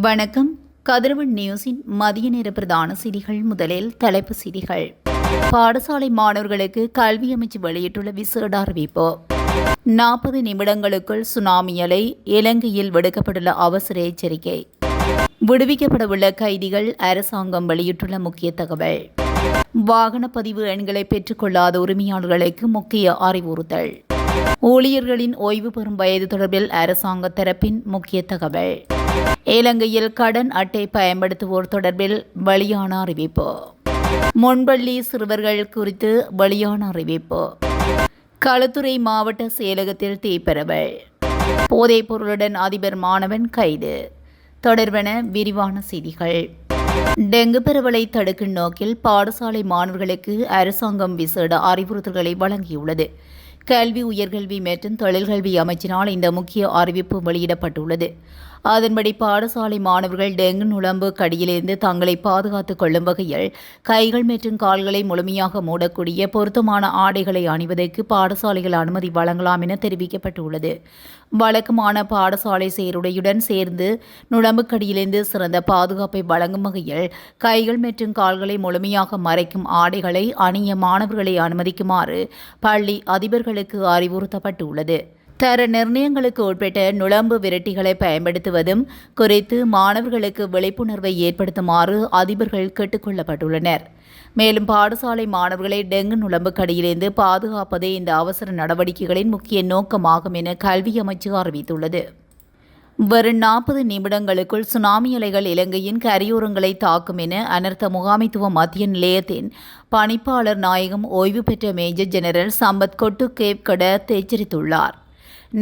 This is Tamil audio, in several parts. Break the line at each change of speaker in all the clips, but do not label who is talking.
வணக்கம். கதிரவன் நியூஸின் மதிய நேர பிரதான செய்திகள். முதலில் தலைப்பு செய்திகள். பாடசாலை மாணவர்களுக்கு கல்வி அமைச்சு வெளியிட்டுள்ள விசேட அறிவிப்பு. 40 நிமிடங்களுக்குள் சுனாமி அலை, இலங்கையில் விடுக்கப்பட்டுள்ள அவசர எச்சரிக்கை. விடுவிக்கப்படவுள்ள கைதிகள், அரசாங்கம் வெளியிட்டுள்ள முக்கிய தகவல். வாகன பதிவு எண்களை பெற்றுக்கொள்ளாத உரிமையாளர்களுக்கு முக்கிய அறிவுறுத்தல். ஊழியர்களின் ஓய்வு பெறும் வயது தொடர்பில் அரசாங்க தரப்பின் முக்கிய தகவல். இலங்கையில் கடன் அட்டை பயன்படுத்துவோர் தொடர்பில் வெளியான அறிவிப்பு. முன்பள்ளி சிறுவர்கள் குறித்து வெளியான அறிவிப்பு. களுத்துறை மாவட்ட செயலகத்தில் தீப்பரவல். போதைப் பொருளுடன் அதிபர் மாணவன் கைது. தொடர்பென விரிவான செய்திகள். டெங்கு பரவலை தடுக்கும் நோக்கில் பாடசாலை மாணவர்களுக்கு அரசாங்கம் விசேட அறிவுறுத்தல்களை வழங்கியுள்ளது. கல்வி, உயர்கல்வி மற்றும் தொழில்கல்வி அமைச்சினால் இந்த முக்கிய அறிவிப்பு வெளியிடப்பட்டுள்ளது. அதன்படி பாடசாலை மாணவர்கள் டெங்கு நுளம்பு கடியிலிருந்து தங்களை பாதுகாத்துக் கொள்ளும் வகையில் கைகள் மற்றும் கால்களை முழுமையாக மூடக்கூடிய பொருத்தமான ஆடைகளை அணிவதற்கு பாடசாலைகள் அனுமதி வழங்கலாம் என தெரிவிக்கப்பட்டுள்ளது. வழக்கமான பாடசாலை சீருடையுடன் சேர்ந்து நுளம்புக்கடியிலிருந்து சிறந்த பாதுகாப்பை வழங்கும் வகையில் கைகள் மற்றும் கால்களை முழுமையாக மறைக்கும் ஆடைகளை அணிய மாணவர்களை அனுமதிக்குமாறு பள்ளி அதிபர்களுக்கு அறிவுறுத்தப்பட்டுள்ளது. தர நிர்ணயங்களுக்கு உட்பட்ட நுளம்பு விரட்டிகளை பயன்படுத்துவதும் குறித்து மாணவர்களுக்கு விழிப்புணர்வை ஏற்படுத்துமாறு அதிபர்கள் கேட்டுக் கொள்ளப்பட்டுள்ளனர். மேலும் பாடசாலை மாணவர்களை டெங்கு நுளம்பு கடியிலிருந்து பாதுகாப்பதே இந்த அவசர நடவடிக்கைகளின் முக்கிய நோக்கமாகும் என கல்வி அமைச்சு அறிவித்துள்ளது. வரும் 40 நிமிடங்களுக்குள் சுனாமி அலைகள் இலங்கையின் கரையோரங்களை தாக்கும் என அனர்த்த முகாமைத்துவ மத்திய நிலையத்தின் பணிப்பாளர் நாயகம் ஓய்வு பெற்ற மேஜர் ஜெனரல் சம்பத் கொட்டுகேப்கட எச்சரித்துள்ளார்.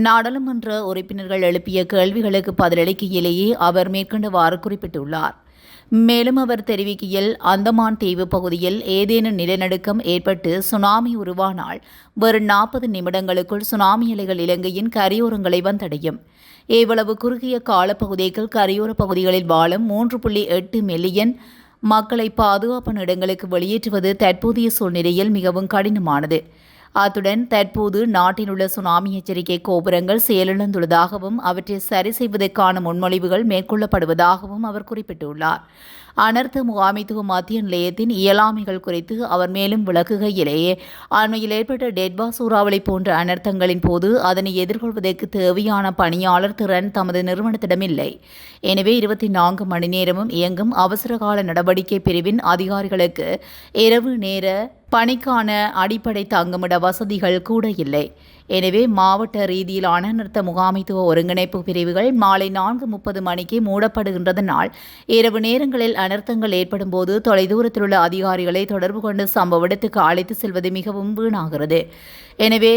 நாடாளுமன்ற உறுப்பினர்கள் எழுப்பிய கேள்விகளுக்கு பதிலளிக்கையிலேயே அவர் மேற்கண்டவாறு குறிப்பிட்டுள்ளார். மேலும் அவர் தெரிவிக்கையில், அந்தமான் தீவு பகுதியில் ஏதேனும் நிலநடுக்கம் ஏற்பட்டு சுனாமி உருவானால் வரும் 40 நிமிடங்களுக்குள் சுனாமி அலைகள் இலங்கையின் கரையோரங்களை வந்தடையும். இவ்வளவு குறுகிய காலப்பகுதிக்குள் கரையோர பகுதிகளில் வாழும் 3.8 மில்லியன் மக்களை பாதுகாப்பான இடங்களுக்கு வெளியேற்றுவது தற்போதைய சூழ்நிலையில் மிகவும் கடினமானது. அத்துடன் தற்போது நாட்டில் உள்ள சுனாமி எச்சரிக்கை கோபுரங்கள் செயலிழந்துள்ளதாகவும் அவற்றை சரி செய்வதற்கான முன்மொழிவுகள் மேற்கொள்ளப்படுவதாகவும் அவர் குறிப்பிட்டுள்ளார். அனர்த்த முகாமைத்துவ மத்திய நிலையத்தின் இயலாமைகள் குறித்து அவர் மேலும் விளக்குகையிலேயே, அண்மையில் ஏற்பட்ட டெட்வா சூறாவளி போன்ற அனர்த்தங்களின் போது அதனை எதிர்கொள்வதற்கு தேவையான பணியாளர் திறன் தமது நிறுவனத்திடமில்லை. எனவே 24 மணி நேரமும் இயங்கும் அவசரகால நடவடிக்கை பிரிவின் அதிகாரிகளுக்கு இரவு நேர பணிக்கான அடிப்படை தங்குமிட வசதிகள் கூட இல்லை. எனவே மாவட்ட ரீதியிலான அனர்த்த முகாமைத்துவ ஒருங்கிணைப்பு பிரிவுகள் மாலை 4:30 மணிக்கு மூடப்படுகின்றதனால் இரவு நேரங்களில் அனர்த்தங்கள் ஏற்படும் போது தொலைதூரத்தில் உள்ள அதிகாரிகளை தொடர்பு கொண்டு சம்பவ இடத்துக்கு அழைத்து செல்வது மிகவும் வீணாகிறது. எனவே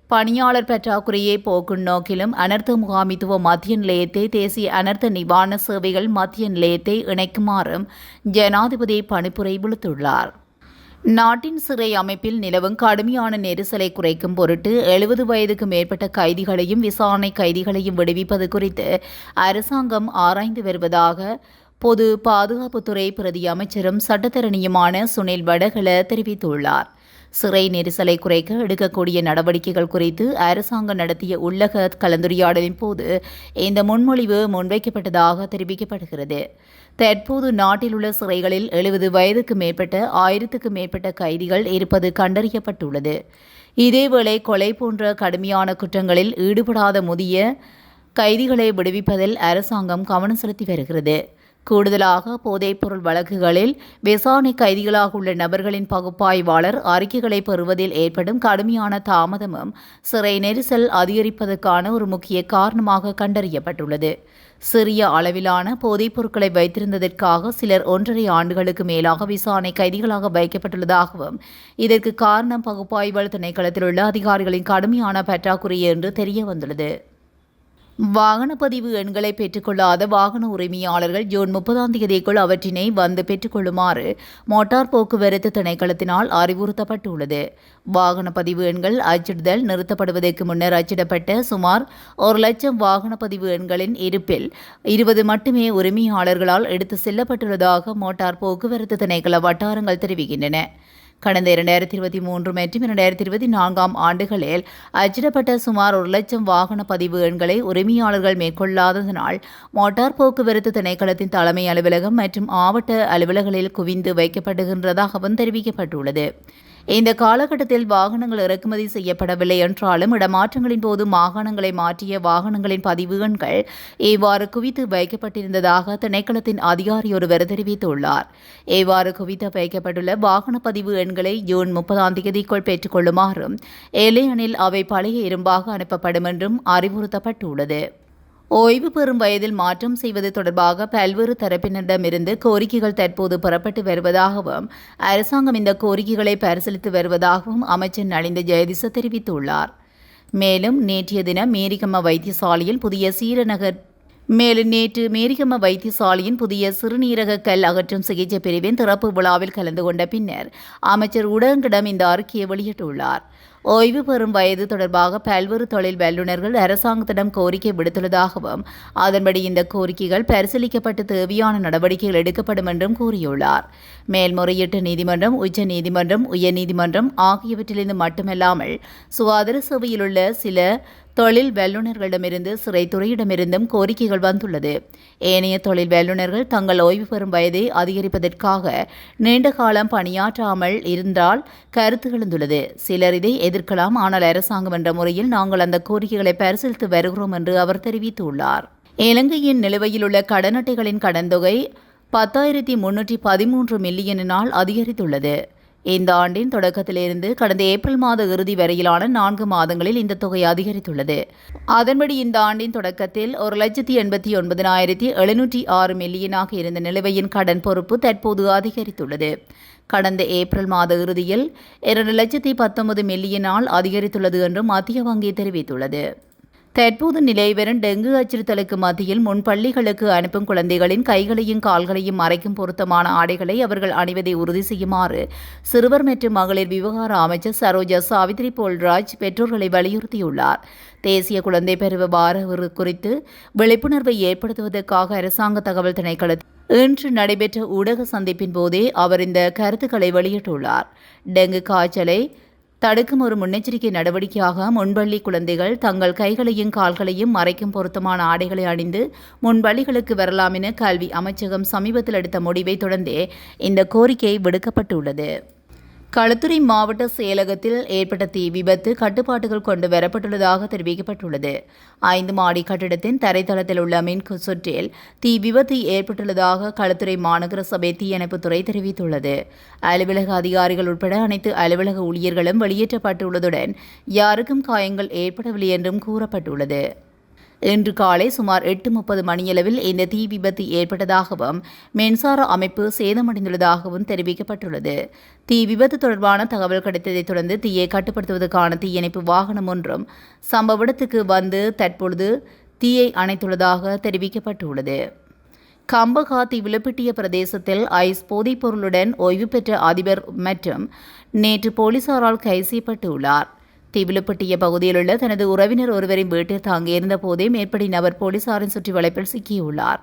பணியாளர் பற்றாக்குறையை போக்கும் நோக்கிலும் அனர்த்த முகாமைத்துவ மத்திய நிலையத்தை தேசிய அனர்த்த நிவாரண சேவைகள் மத்திய நிலையத்தை இணைக்குமாறும் ஜனாதிபதி பணிப்புரை விடுத்துள்ளார். நாட்டின் சிறை அமைப்பில் நிலவும் கடுமையான நெரிசலை குறைக்கும் பொருட்டு 70 வயதுக்கு மேற்பட்ட கைதிகளையும் விசாரணை கைதிகளையும் விடுவிப்பது குறித்து அரசாங்கம் ஆராய்ந்து வருவதாக பொது பாதுகாப்புத்துறை பிரதி அமைச்சரும் சட்டத்தரணியுமான சுனில் வடகல தெரிவித்துள்ளார். சிறை நெரிசலை குறைக்க எடுக்கக்கூடிய நடவடிக்கைகள் குறித்து அரசாங்கம் நடத்திய உள்ளக கலந்துரையாடலின் போது இந்த முன்மொழிவு முன்வைக்கப்பட்டதாக தெரிவிக்கப்படுகிறது. தற்போது நாட்டில் உள்ள சிறைகளில் 70 வயதுக்கு மேற்பட்ட 1000க்கும் மேற்பட்ட கைதிகள் இருப்பது கண்டறியப்பட்டுள்ளது. இதேவேளை கொலை போன்ற கடுமையான குற்றங்களில் ஈடுபடாத முதிய கைதிகளை விடுவிப்பதில் அரசாங்கம் கவனம் செலுத்தி வருகிறது. கூடுதலாக போதைப்பொருள் வழக்குகளில் விசாரணை கைதிகளாக உள்ள நபர்களின் பகுப்பாய்வாளர் அறிக்கைகளை பெறுவதில் ஏற்படும் கடுமையான தாமதமும் சிறை நெரிசல் அதிகரிப்பதற்கான ஒரு முக்கிய காரணமாக கண்டறியப்பட்டுள்ளது. சிறிய அளவிலான போதைப் பொருட்களை வைத்திருந்ததற்காக சிலர் 1.5 ஆண்டுகளுக்கு மேலாக விசாரணை கைதிகளாக வைக்கப்பட்டுள்ளதாகவும் இதற்கு காரணம் பகுப்பாய்வாளர் திணைக்களத்தில் உள்ள அதிகாரிகளின் கடுமையான பற்றாக்குறை என்று தெரிய வந்துள்ளது. வாகன பதிவு எண்களை பெற்றுக்கொள்ளாத வாகன உரிமையாளர்கள் ஜூன் 30ஆம் தேதிக்குள் அவற்றினை வந்து பெற்றுக்கொள்ளுமாறு மோட்டார் போக்குவரத்து திணைக்களத்தினால் அறிவுறுத்தப்பட்டுள்ளது. வாகன பதிவு எண்கள் அச்சிடுதல் நிறுத்தப்படுவதற்கு முன்னர் அச்சிடப்பட்ட சுமார் 1,00,000 வாகன பதிவு எண்களின் இருப்பில் 20 மட்டுமே உரிமையாளர்களால் எடுத்து செல்லப்பட்டுள்ளதாக மோட்டார் போக்குவரத்து திணைக்கள வட்டாரங்கள் தெரிவிக்கின்றன. கடந்த 2023 மற்றும் 2024 ஆண்டுகளில் அச்சிடப்பட்ட சுமார் 1 லட்சம் வாகன பதிவு எண்களை உரிமையாளர்கள் மேற்கொள்ளாததனால் மோட்டார் போக்குவரத்து திணைக்களத்தின் தலைமை அலுவலகம் மற்றும் மாவட்ட அலுவலகங்களில் குவிந்து வைக்கப்படுகின்றதாகவும் தெரிவிக்கப்பட்டுள்ளது. இந்த காலகட்டத்தில் வாகனங்கள் இறக்குமதி செய்யப்படவில்லை என்றாலும் இடமாற்றங்களின் போது மாகாணங்களை மாற்றிய வாகனங்களின் பதிவு எண்கள் இவ்வாறு குவித்து வைக்கப்பட்டிருந்ததாக திணைக்களத்தின் அதிகாரி ஒருவர் தெரிவித்துள்ளார். இவ்வாறு குவித்து வைக்கப்பட்டுள்ள வாகன பதிவு எண்களை ஜூன் 30ஆம் தேதிக்குள் பெற்றுக் கொள்ளுமாறும் இல்லையெனில் அவை பழைய இரும்பாக அனுப்பப்படும் என்றும் அறிவுறுத்தப்பட்டுள்ளது. ஓய்வு பெறும் வயதில் மாற்றம் செய்வது தொடர்பாக பல்வேறு தரப்பினரிடமிருந்து கோரிக்கைகள் தற்போது பெறப்பட்டு வருவதாகவும் அரசாங்கம் இந்த கோரிக்கைகளை பரிசீலித்து வருவதாகவும் அமைச்சர் நலிந்த ஜெயதிச தெரிவித்துள்ளார். மேலும் நேற்றைய தினம் மேரிகம வைத்தியசாலையில் நேற்று மேரிகம வைத்தியசாலையின் புதிய சிறுநீரக கல் அகற்றும் சிகிச்சை பிரிவின் திறப்பு விழாவில் கலந்து கொண்ட பின்னர் அமைச்சர் ஊடகங்களிடம் இந்த அறிக்கையை வெளியிட்டுள்ளார். ஓய்வு பெறும் வயது தொடர்பாக பல்வேறு தொழில் வல்லுநர்கள் அரசாங்கத்திடம் கோரிக்கை விடுத்துள்ளதாகவும் அதன்படி இந்த கோரிக்கைகள் பரிசீலிக்கப்பட்டு தேவையான நடவடிக்கைகள் எடுக்கப்படும் என்றும் கூறியுள்ளார். மேல்முறையீட்டு நீதிமன்றம், உச்ச நீதிமன்றம், உயர்நீதிமன்றம் ஆகியவற்றிலிருந்து மட்டுமல்லாமல் சுகாதார சேவையில் உள்ள சில தொழில் வல்லுநர்களிடமிருந்து சிறைத்துறையிடமிருந்தும் கோரிக்கைகள் வந்துள்ளது. ஏனைய தொழில் வல்லுநர்கள் தங்கள் ஓய்வு பெறும் வயதை அதிகரிப்பதற்காக நீண்ட காலம் பணியாற்றாமல் இருந்தால் கருத்து எழுந்துள்ளது. சிலர் இதை எதிர்க்கலாம். ஆனால் அரசாங்கம் என்ற முறையில் நாங்கள் அந்த கோரிக்கைகளை பரிசீலித்து வருகிறோம் என்று அவர் தெரிவித்துள்ளார். இலங்கையின் நிலுவையில் உள்ள கடன் அட்டைகளின் கடன் தொகை 10,313 மில்லியனால் அதிகரித்துள்ளது. இந்த ஆண்டின் தொடக்கத்திலிருந்து கடந்த ஏப்ரல் மாத இறுதி வரையிலான 4 மாதங்களில் இந்த தொகை அதிகரித்துள்ளது. அதன்படி இந்த ஆண்டின் தொடக்கத்தில் 1,89,706 மில்லியனாக இருந்த நிலுவையின் கடன் பொறுப்பு தற்போது அதிகரித்துள்ளது. கடந்த ஏப்ரல் மாத இறுதியில் 2,19 மில்லியனால் அதிகரித்துள்ளது என்று மத்திய வங்கி தெரிவித்துள்ளது. தற்போது நிலைவரும் டெங்கு அச்சுறுத்தலுக்கு மத்தியில் முன்பள்ளிகளுக்கு அனுப்பும் குழந்தைகளின் கைகளையும் கால்களையும் மறைக்கும் பொருத்தமான ஆடைகளை அவர்கள் அணிவதை உறுதி செய்யுமாறு சிறுவர் மற்றும் மகளிர் விவகார அமைச்சர் சரோஜா சாவித்ரி போல்ராஜ் பெற்றோர்களை வலியுறுத்தியுள்ளார். தேசிய குழந்தை பருவ வார குறித்து விழிப்புணர்வை ஏற்படுத்துவதற்காக அரசாங்க தகவல் திணைக்களத்தில் இன்று நடைபெற்ற ஊடக சந்திப்பின் போதே அவர் இந்த கருத்துக்களை வெளியிட்டுள்ளார். டெங்கு காய்ச்சலை தடுக்கும் ஒரு முன்னெச்சரிக்கை நடவடிக்கையாக முன்பள்ளி குழந்தைகள் தங்கள் கைகளையும் கால்களையும் மறைக்கும் பொருத்தமான ஆடைகளை அணிந்து முன்பள்ளிகளுக்கு வரலாம் என கல்வி அமைச்சகம் சமீபத்தில் எடுத்த முடிவை தொடர்ந்தே இந்த கோரிக்கை விடுக்கப்பட்டுள்ளது. களுத்துறை மாவட்ட செயலகத்தில் ஏற்பட்ட தீ விபத்து கட்டுப்பாட்டுகள் கொண்டு வரப்பட்டுள்ளதாக தெரிவிக்கப்பட்டுள்ளது. 5 மாடி கட்டிடத்தின் தரைத்தளத்தில் உள்ள மின் சுற்றில் தீ விபத்து ஏற்பட்டுள்ளதாக களுத்துறை மாநகர சபை தீயணைப்புத்துறை தெரிவித்துள்ளது. அலுவலக அதிகாரிகள் உட்பட அனைத்து அலுவலக ஊழியர்களும் வெளியேற்றப்பட்டுள்ளதுடன் யாருக்கும் காயங்கள் ஏற்படவில்லை என்றும் கூறப்பட்டுள்ளது. இன்று காலை சுமார் 8:30 மணியளவில் இந்த தீ விபத்து ஏற்பட்டதாகவும் மின்சார அமைப்பு சேதமடைந்துள்ளதாகவும் தெரிவிக்கப்பட்டுள்ளது. தீ விபத்து தொடர்பான தகவல் கிடைத்ததைத் தொடர்ந்து தீயை கட்டுப்படுத்துவதற்கான தீயணைப்பு வாகனம் ஒன்றும் சம்பவ இடத்துக்கு வந்து தற்பொழுது தீயை அணைத்துள்ளதாக தெரிவிக்கப்பட்டுள்ளது. கம்பகா தீவிலப்பிட்டிய பிரதேசத்தில் ஐஸ் போதைப்பொருளுடன் ஓய்வு பெற்ற அதிபர் மற்றும் நேற்று போலீசாரால் கைது செய்யப்பட்டுள்ளார். தீவிலப்பட்டிய பகுதியில் உள்ள தனது உறவினர் ஒருவரின் வீட்டில் தாங்கியிருந்த போதே மேற்படி நபர் போலீசாரின் சுற்றி வளைப்பில் சிக்கியுள்ளார்.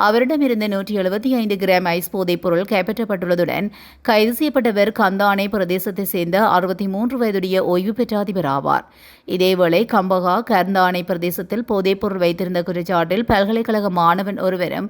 அவரிடமிருந்து 175 கிராம் ஐஸ் போதைப் பொருள் கைப்பற்றப்பட்டுள்ளதுடன் கைது செய்யப்பட்டவர் கந்தானை பிரதேசத்தைச் சேர்ந்த 63 வயதுடைய ஓய்வு பெற்ற அதிபர் ஆவார். இதேவேளை கம்பகா கந்தானை பிரதேசத்தில் போதைப் பொருள் வைத்திருந்த குற்றச்சாட்டில் பல்கலைக்கழக மாணவன் ஒருவரும்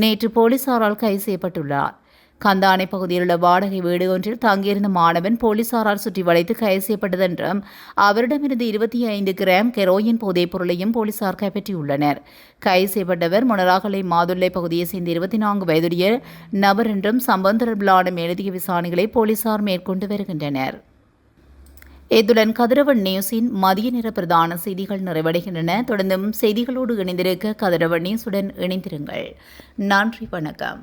நேற்று போலீசாரால் கைது செய்யப்பட்டுள்ளார். கந்தானை பகுதியில் உள்ள வாடகை வீடு ஒன்றில் தங்கியிருந்த மாணவன் போலீசாரால் சுற்றி வளைத்து கைது செய்யப்பட்டதென்றும் அவரிடமிருந்து 25 கிராம் கெரோயின் போதைப் பொருளையும் போலீசார் கைப்பற்றியுள்ளனர். கைது செய்யப்பட்டவர் மொனராகலை மாதுளை பகுதியைச் சேர்ந்த 24 வயதுடைய நபர் என்றும் சம்பந்தரபிலான மேலதிக விசாரணைகளை போலீசார் மேற்கொண்டு வருகின்றனர். இத்துடன் கதிரவன் நியூஸின் மதிய நேர பிரதான செய்திகள் நிறைவடைகின்றன. தொடர்ந்தும் செய்திகளோடு இணைந்திருக்க கதிரவன் நியூஸுடன் இணைந்திருங்கள். நன்றி, வணக்கம்.